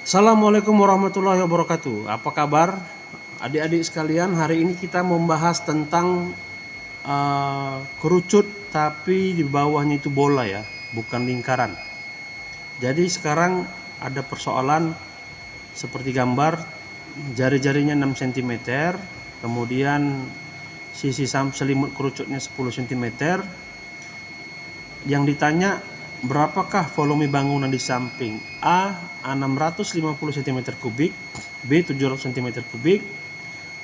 Assalamualaikum warahmatullahi wabarakatuh. Apa kabar adik-adik sekalian? Hari ini kita membahas tentang kerucut tapi di bawahnya itu bola ya, bukan lingkaran. Jadi sekarang ada persoalan seperti gambar, jari-jarinya 6 cm, kemudian sisi selimut kerucutnya 10 cm. Yang ditanya, berapakah volume bangunan di samping? A 650 cm3, B 700 cm3,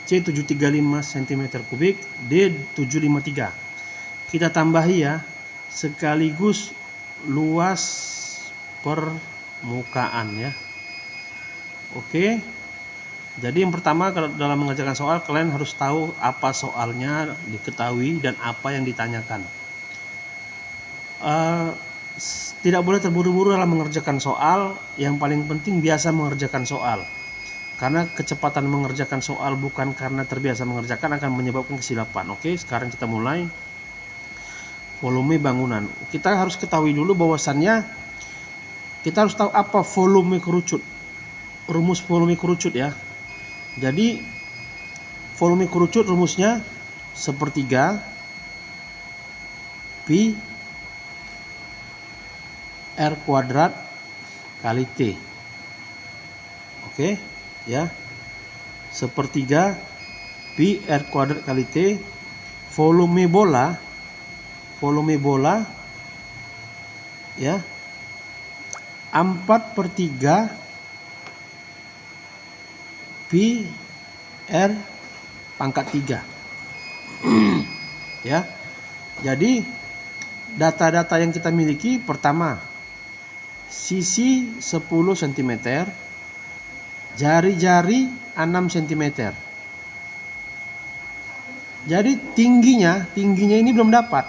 C 735 cm3, D 753. Kita tambahi ya, sekaligus luas permukaan ya. Oke. Jadi yang pertama, kalau dalam mengerjakan soal kalian harus tahu apa soalnya, diketahui dan apa yang ditanyakan. Tidak boleh terburu-buru dalam mengerjakan soal. Yang paling penting biasa mengerjakan soal, karena kecepatan mengerjakan soal bukan karena terbiasa mengerjakan akan menyebabkan kesilapan. Oke, sekarang kita mulai. Volume bangunan, kita harus ketahui dulu bahwasannya kita harus tahu apa volume kerucut, rumus volume kerucut ya. Jadi volume kerucut rumusnya sepertiga pi R kuadrat kali T. Oke ya, sepertiga pi R kuadrat kali T. Volume bola ya, 4/3 pi R pangkat 3 ya. Jadi data-data yang kita miliki, pertama sisi 10 cm, jari-jari 6 cm. Jadi tingginya ini belum dapat.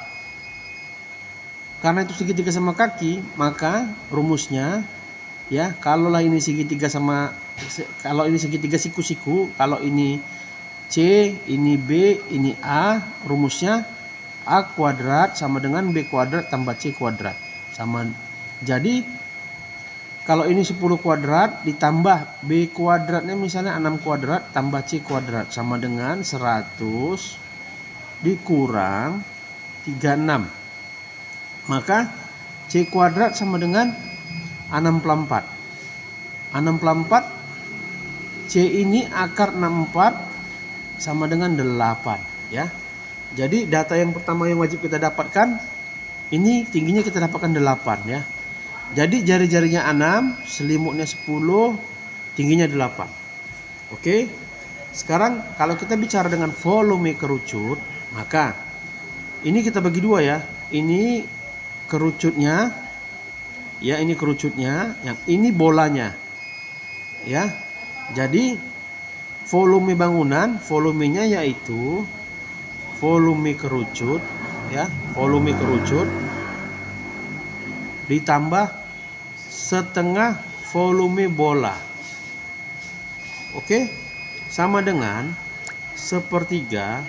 Karena itu segitiga sama kaki, maka rumusnya ya, kalau ini segitiga siku-siku, kalau ini C, ini B, ini A, rumusnya A kuadrat sama dengan B kuadrat tambah C kuadrat sama. Jadi kalau ini 10 kuadrat ditambah B kuadratnya misalnya 6 kuadrat tambah C kuadrat sama dengan 100 dikurang 36. Maka C kuadrat sama dengan 64. 64 C ini akar 64 sama dengan 8 ya. Jadi data yang pertama yang wajib kita dapatkan, ini tingginya kita dapatkan 8 ya. Jadi jari-jarinya 6, selimutnya 10, tingginya 8. Oke. Sekarang kalau kita bicara dengan volume kerucut, maka ini kita bagi dua ya. Ini kerucutnya ya, ini kerucutnya, yang ini bolanya ya. Jadi volume bangunan, volumenya yaitu volume kerucut ya, volume kerucut ditambah setengah volume bola. Oke, sama dengan sepertiga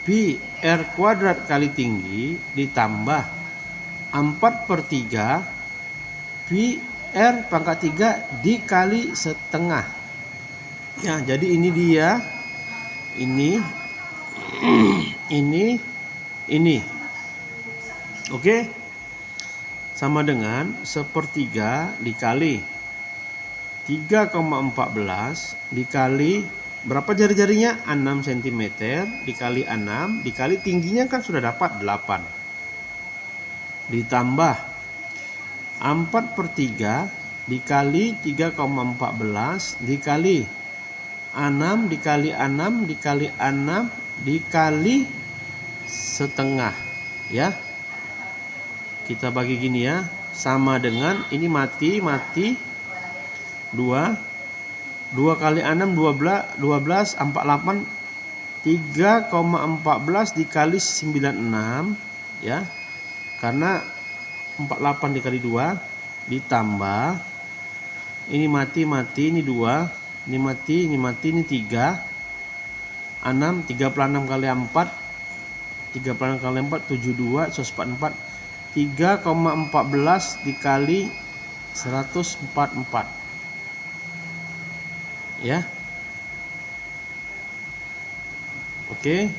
pi R kuadrat kali tinggi ditambah 4/3 pi R pangkat 3 dikali setengah ya. Jadi ini dia, ini oke, sama dengan sepertiga dikali 3,14 dikali berapa jari-jarinya 6 cm dikali 6 dikali tingginya kan sudah dapat 8 ditambah 4/3 dikali 3,14 dikali 6 dikali 6 dikali 6 dikali setengah ya. Kita bagi gini ya, sama dengan ini mati 2 kali 6 12 48 3,14 dikali 96 ya. Karena 48 dikali 2 ditambah ini mati ini 2, ini mati ini 3, 6 36 kali 4 36 kali 4 72 144 3,14 dikali 144 ya. Oke.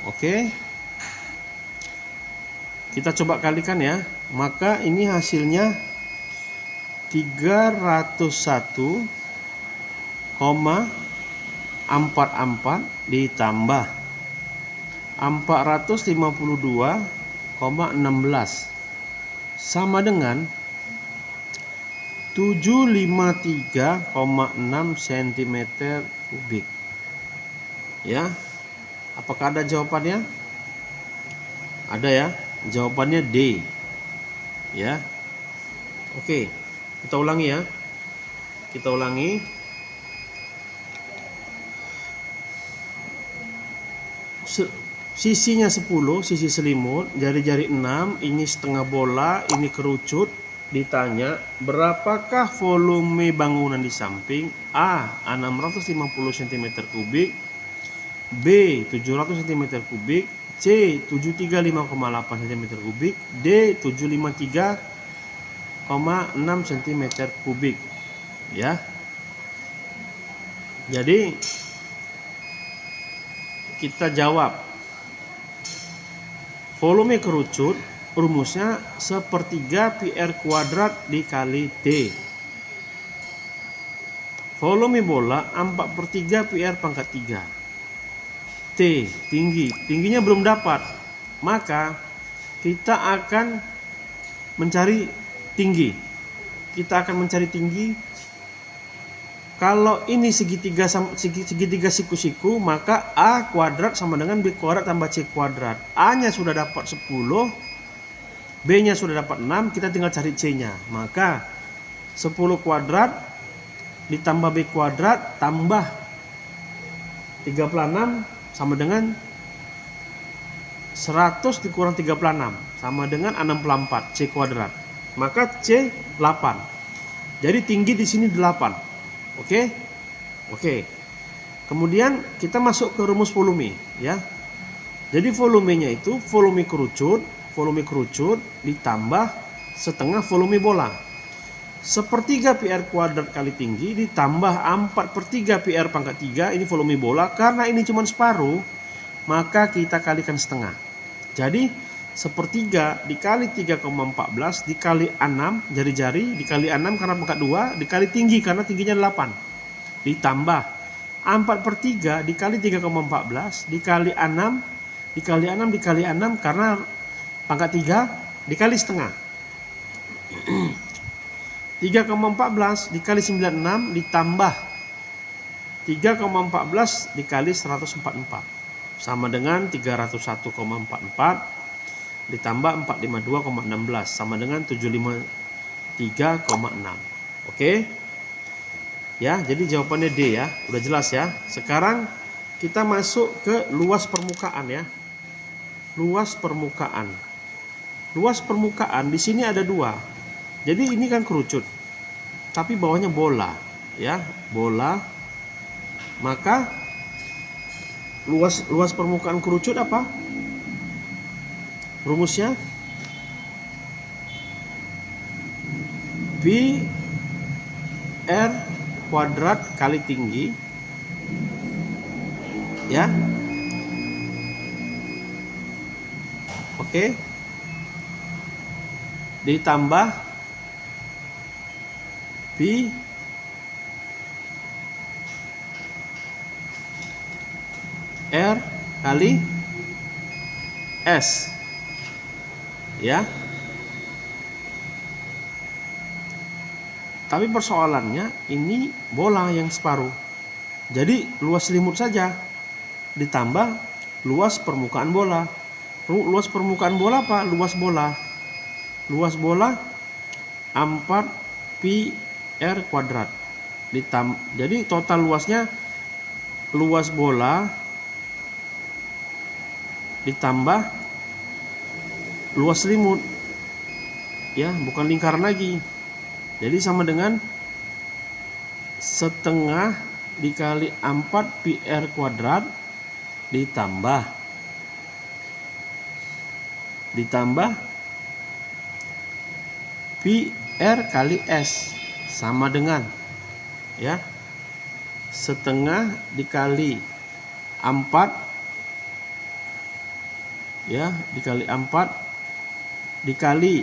Oke. Kita coba kalikan ya. Maka ini hasilnya 301,44 ditambah 452,16 sama dengan 753,6 cm kubik. Ya. Apakah ada jawabannya? Ada ya. Jawabannya D. Ya. Oke. Kita ulangi ya. Kita ulangi. Sisinya 10, sisi selimut, jari-jari 6, ini setengah bola, ini kerucut. Ditanya, berapakah volume bangunan di samping? A. 650 cm kubik, B. 700 cm kubik, C. 735,8 cm kubik, D. 753,6 cm kubik. Ya. Jadi kita jawab. Volume kerucut rumusnya 1/3 PR kuadrat dikali D. Volume bola 4/3 PR pangkat 3. T, tinggi. Tingginya belum dapat. Maka kita akan mencari tinggi. Kita akan mencari tinggi. Kalau ini segitiga siku-siku, maka A kuadrat sama dengan B kuadrat tambah C kuadrat. A-nya sudah dapat 10, B-nya sudah dapat 6, kita tinggal cari C-nya. Maka 10 kuadrat ditambah B kuadrat tambah 36 sama dengan 100 dikurang 36 sama dengan 64 C kuadrat. Maka C 8. Jadi tinggi di sini 8. Oke. Kemudian kita masuk ke rumus volume ya. Jadi volumenya itu volume kerucut ditambah setengah volume bola. 1/3 PR kuadrat kali tinggi ditambah 4/3 PR pangkat 3, ini volume bola. Karena ini cuma separuh, maka kita kalikan setengah. Jadi 1/3 dikali 3,14 dikali 6 jari-jari dikali 6 karena pangkat 2 dikali tinggi karena tingginya 8 ditambah 4/3 dikali 3,14 dikali 6 dikali 6 karena pangkat 3 dikali setengah. 3,14 dikali 96 ditambah 3,14 dikali 144 sama dengan 301,44 ditambah 452,16 sama dengan 753,6. Oke. Ya, jadi jawabannya D ya. Udah jelas ya. Sekarang kita masuk ke luas permukaan ya. Luas permukaan. Luas permukaan di sini ada 2. Jadi ini kan kerucut. Tapi bawahnya bola, ya, bola. Maka luas permukaan kerucut apa? Rumusnya P R kuadrat kali tinggi ya. Oke. Ditambah P R kali S ya. Tapi persoalannya ini bola yang separuh. Jadi luas selimut saja ditambah luas permukaan bola. Luas permukaan bola apa? Luas bola. Luas bola 4 pi R kuadrat. Jadi total luasnya luas bola ditambah luas selimut. Ya, bukan lingkaran lagi. Jadi sama dengan setengah dikali 4 pi R kuadrat ditambah pi R kali S sama dengan ya. Setengah dikali 4, ya, dikali 4 dikali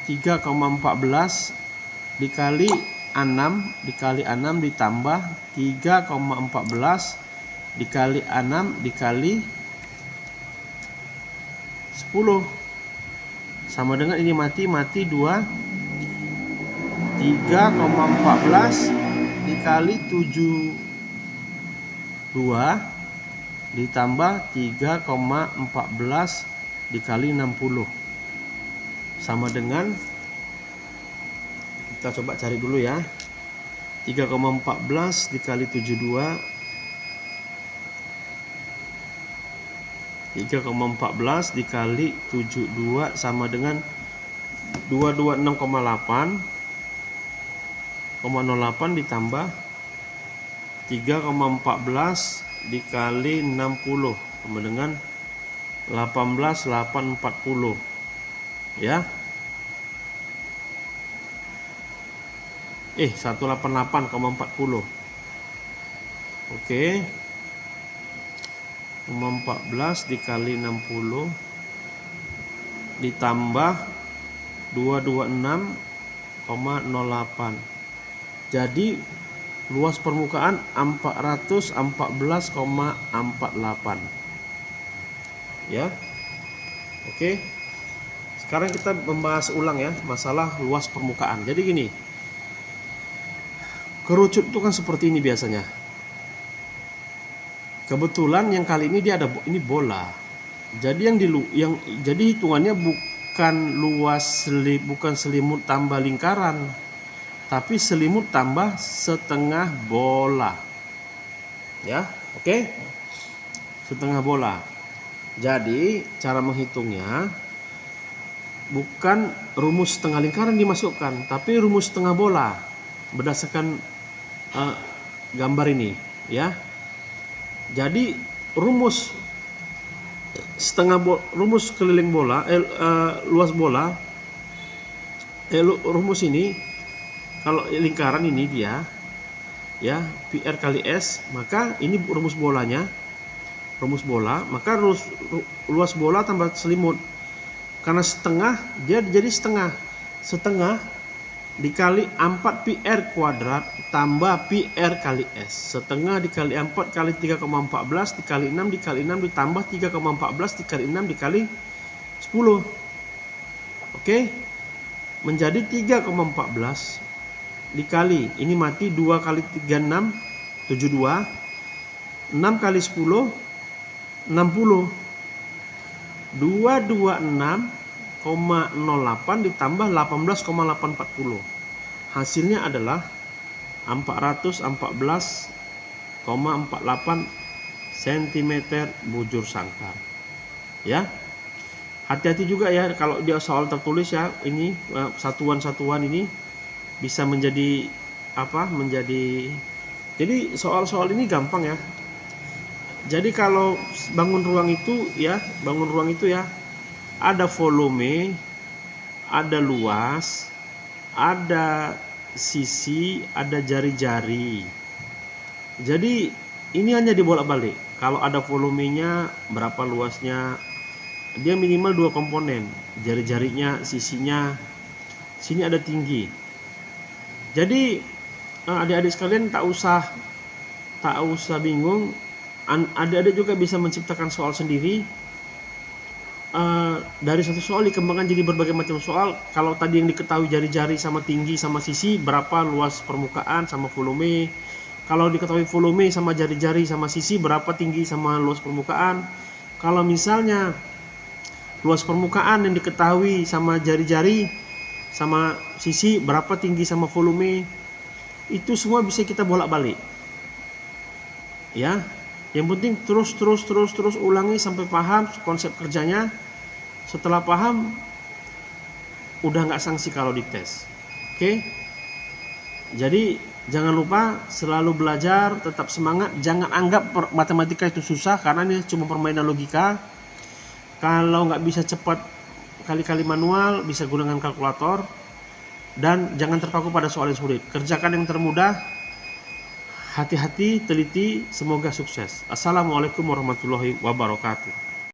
3,14 dikali 6 ditambah 3,14 dikali 6 dikali 10 sama dengan ini mati 2, 3,14 dikali 72 ditambah 3,14 dikali 60 sama dengan, kita coba cari dulu ya, 3,14 dikali 72, 3,14 dikali 72 sama dengan 226,8 ditambah 3,14 dikali 60 sama dengan 18,840, ya. 188,40. Oke. 14 dikali 60 ditambah 226,08. Jadi luas permukaan 414,48. Ya. Oke. Sekarang kita membahas ulang ya masalah luas permukaan. Jadi gini. Kerucut itu kan seperti ini biasanya. Kebetulan yang kali ini dia ada ini bola. Jadi jadi hitungannya bukan bukan selimut tambah lingkaran, tapi selimut tambah setengah bola. Ya, oke? Setengah bola. Jadi cara menghitungnya bukan rumus setengah lingkaran dimasukkan, tapi rumus setengah bola berdasarkan gambar ini, ya. Jadi rumus rumus keliling bola, luas bola, rumus ini kalau lingkaran ini dia, ya, PR kali S, maka ini rumus bolanya, rumus bola, maka luas bola tambah selimut. Karena setengah, dia jadi setengah dikali 4 PR kuadrat tambah PR kali S. Setengah dikali 4 kali 3,14 dikali 6 dikali 6 ditambah 3,14 dikali 6 dikali 10. Oke. Menjadi 3,14 dikali, ini mati 2 kali 3 6 72, 6 kali 10 60, 226,08 ditambah 18,840. Hasilnya adalah 414,48 cm bujur sangkar. Ya. Hati-hati juga ya kalau dia soal tertulis ya, ini satuan-satuan ini bisa menjadi apa? Jadi soal-soal ini gampang ya. Jadi kalau bangun ruang itu ya, ada volume, ada luas, ada sisi, ada jari-jari. Jadi ini hanya dibolak-balik. Kalau ada volumenya, berapa luasnya, dia minimal 2 komponen, jari-jarinya, sisinya. Sini ada tinggi. Jadi adik-adik sekalian tak usah bingung. Adik-adik juga bisa menciptakan soal sendiri. Dari satu soal dikembangkan jadi berbagai macam soal. Kalau tadi yang diketahui jari-jari sama tinggi sama sisi, berapa luas permukaan sama volume. Kalau diketahui volume sama jari-jari sama sisi, berapa tinggi sama luas permukaan. Kalau misalnya luas permukaan yang diketahui sama jari-jari sama sisi, berapa tinggi sama volume, itu semua bisa kita bolak-balik. Ya. Yang penting terus ulangi sampai paham konsep kerjanya. Setelah paham, udah nggak sanksi kalau dites. Oke? Jadi jangan lupa selalu belajar, tetap semangat. Jangan anggap matematika itu susah karena ini cuma permainan logika. Kalau nggak bisa cepat kali-kali manual, bisa gunakan kalkulator. dan jangan terpaku pada soal yang sulit. Kerjakan yang termudah. Hati-hati, teliti, semoga sukses. Assalamualaikum warahmatullahi wabarakatuh.